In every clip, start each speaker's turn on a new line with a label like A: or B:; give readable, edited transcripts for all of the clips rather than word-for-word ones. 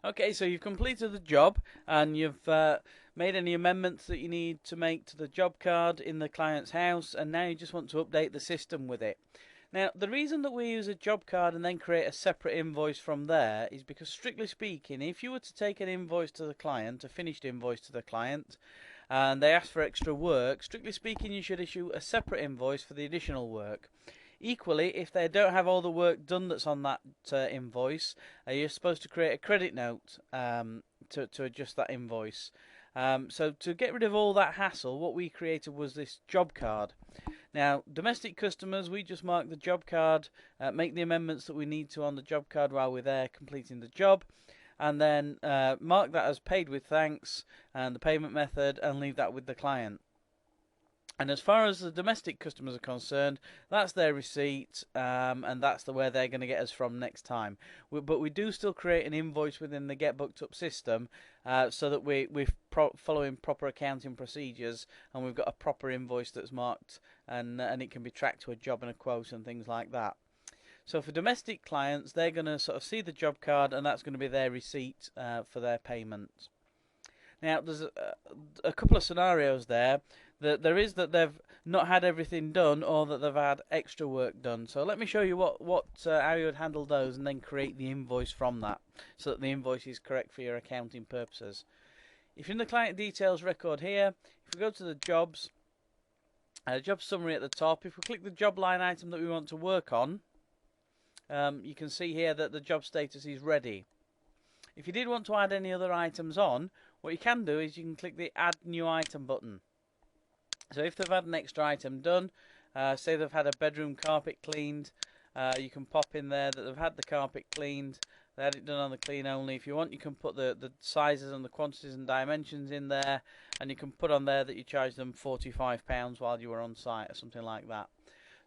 A: Okay, so you've completed the job and you've made any amendments that you need to make to the job card in the client's house, and now you just want to update the system with it. Now, the reason that we use a job card and then create a separate invoice from there is because, strictly speaking, if you were to take an invoice to the client, a finished invoice to the client, and they ask for extra work, strictly speaking, you should issue a separate invoice for the additional work. Equally, if they don't have all the work done that's on that invoice, you're supposed to create a credit note to adjust that invoice. So to get rid of all that hassle, what we created was this job card. Now, domestic customers, we just mark the job card, make the amendments that we need to on the job card while we're there completing the job, and then mark that as paid with thanks and the payment method, and leave that with the client. And as far as the domestic customers are concerned, that's their receipt, and that's where they're going to get us from next time. But we do still create an invoice within the Get Booked Up system, so that we're following proper accounting procedures, and we've got a proper invoice that's marked, and it can be tracked to a job and a quote and things like that. So for domestic clients, they're going to sort of see the job card, and that's going to be their receipt for their payment. Now, there's a couple of scenarios there. That there is that they've not had everything done, or that they've had extra work done. So let me show you how you would handle those, and then create the invoice from that, so that the invoice is correct for your accounting purposes. If you're in the client details record here, if we go to the jobs, job summary at the top, if we click the job line item that we want to work on, you can see here that the job status is ready. If you did want to add any other items on, what you can do is you can click the Add New Item button. So if they've had an extra item done, say they've had a bedroom carpet cleaned, you can pop in there that they've had the carpet cleaned, they had it done on the clean only. If you want, you can put the sizes and the quantities and dimensions in there, and you can put on there that you charged them £45 while you were on site or something like that.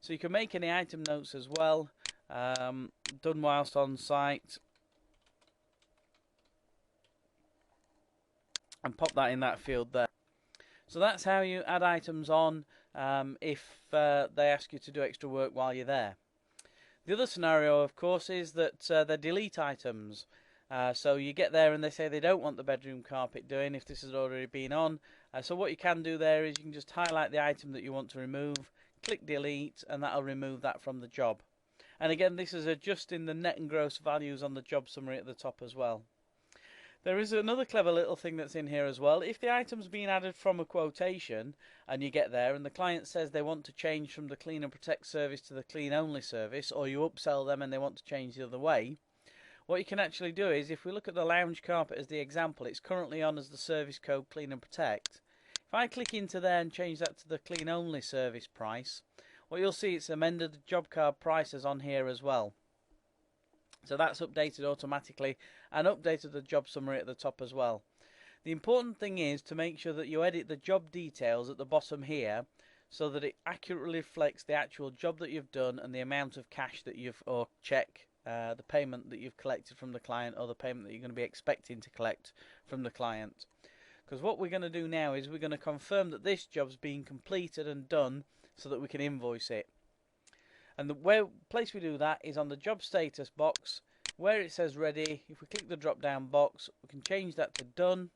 A: So you can make any item notes as well, done whilst on site, and pop that in that field there. So that's how you add items on if they ask you to do extra work while you're there. The other scenario, of course, is that they delete items. So you get there and they say they don't want the bedroom carpet doing if this has already been on. So what you can do there is you can just highlight the item that you want to remove, click delete, and that'll remove that from the job. And again, this is adjusting the net and gross values on the job summary at the top as well. There is another clever little thing that's in here as well. If the item's been added from a quotation and you get there and the client says they want to change from the Clean and Protect service to the Clean Only service, or you upsell them and they want to change the other way, what you can actually do is, if we look at the lounge carpet as the example, it's currently on as the service code Clean and Protect. If I click into there and change that to the Clean Only service price, what you'll see, it's amended the job card prices on here as well. So that's updated automatically and updated the job summary at the top as well. The important thing is to make sure that you edit the job details at the bottom here so that it accurately reflects the actual job that you've done and the amount of cash that or check, the payment that you've collected from the client, or the payment that you're going to be expecting to collect from the client. Because what we're going to do now is we're going to confirm that this job's been completed and done so that we can invoice it. And the place we do that is on the job status box where it says ready. If we click the drop down box, we can change that to done.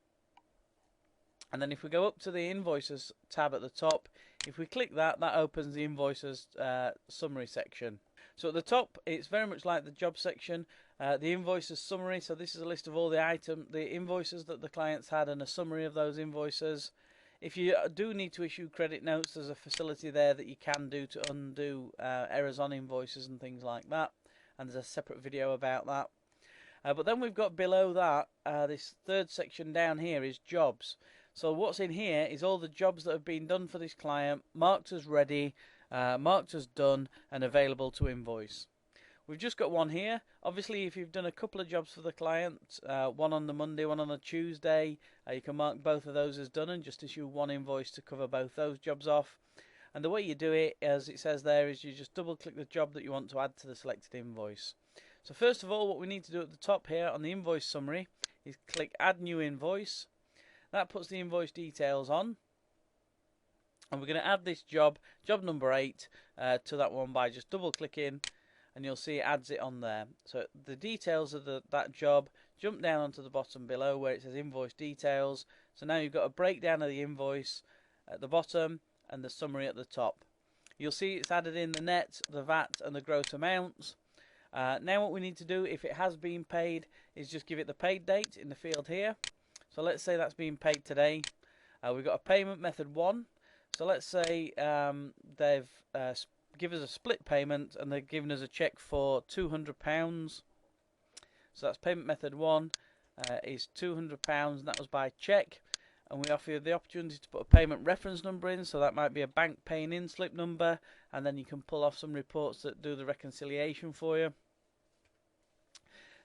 A: And then if we go up to the invoices tab at the top, if we click that, that opens the invoices summary section. So at the top, it's very much like the job section, the invoices summary. So this is a list of all the invoices that the clients had and a summary of those invoices. If you do need to issue credit notes, there's a facility there that you can do to undo errors on invoices and things like that. And there's a separate video about that. But then we've got below that, this third section down here is jobs. So what's in here is all the jobs that have been done for this client, marked as ready, marked as done, and available to invoice. We've just got one here. Obviously, if you've done a couple of jobs for the client, one on the Monday, one on the Tuesday, you can mark both of those as done and just issue one invoice to cover both those jobs off. And the way you do it, as it says there, is you just double click the job that you want to add to the selected invoice. So first of all, what we need to do at the top here on the invoice summary is click Add New Invoice. That puts the invoice details on. And we're going to add this job number 8, to that one by just double clicking. and you'll see it adds it on there. So the details of that job, jump down onto the bottom below where it says invoice details. So now you've got a breakdown of the invoice at the bottom and the summary at the top. You'll see it's added in the net, the VAT and the gross amounts. Now what we need to do, if it has been paid, is just give it the paid date in the field here. So let's say that's been paid today. We've got a payment method 1. So let's say they've given us a split payment and they've given us a cheque for £200. So that's payment method 1 is £200, and that was by cheque. And we offer you the opportunity to put a payment reference number in, so that might be a bank paying in slip number, and then you can pull off some reports that do the reconciliation for you.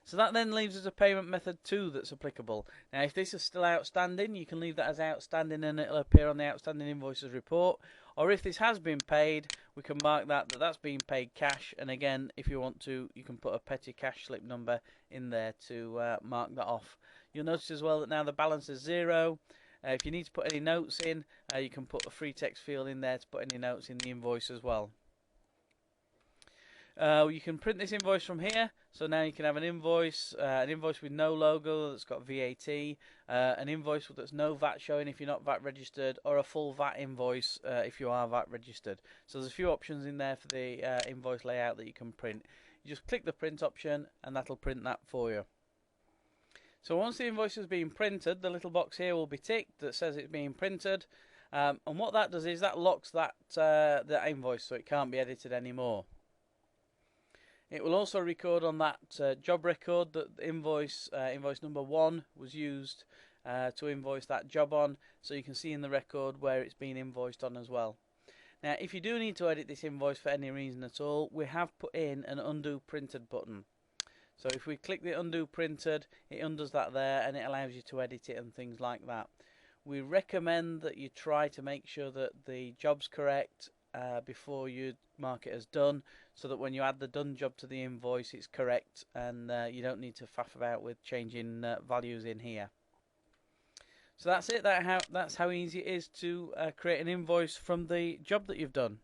A: So that then leaves us a payment method 2 that's applicable. Now if this is still outstanding, you can leave that as outstanding and it'll appear on the outstanding invoices report. Or if this has been paid, we can mark that's been paid cash, and again, if you want to, you can put a petty cash slip number in there to mark that off. You'll notice as well that now the balance is 0. If you need to put any notes in, you can put a free text field in there to put any notes in the invoice as well. You can print this invoice from here, so now you can have an invoice with no logo that's got VAT, an invoice that's no VAT showing if you're not VAT registered, or a full VAT invoice if you are VAT registered. So there's a few options in there for the invoice layout that you can print. You just click the print option and that'll print that for you. So once the invoice has been printed, the little box here will be ticked that says it's being printed, and what that does is that locks that invoice so it can't be edited anymore. It will also record on that job record that invoice number 1 was used to invoice that job on, so you can see in the record where it's been invoiced on as well. Now if you do need to edit this invoice for any reason at all, we have put in an undo printed button. So if we click the undo printed, it undoes that there and it allows you to edit it and things like that. We recommend that you try to make sure that the job's correct before you mark it as done, so that when you add the done job to the invoice it's correct and you don't need to faff about with changing values in here. So that's it. That's how easy it is to create an invoice from the job that you've done.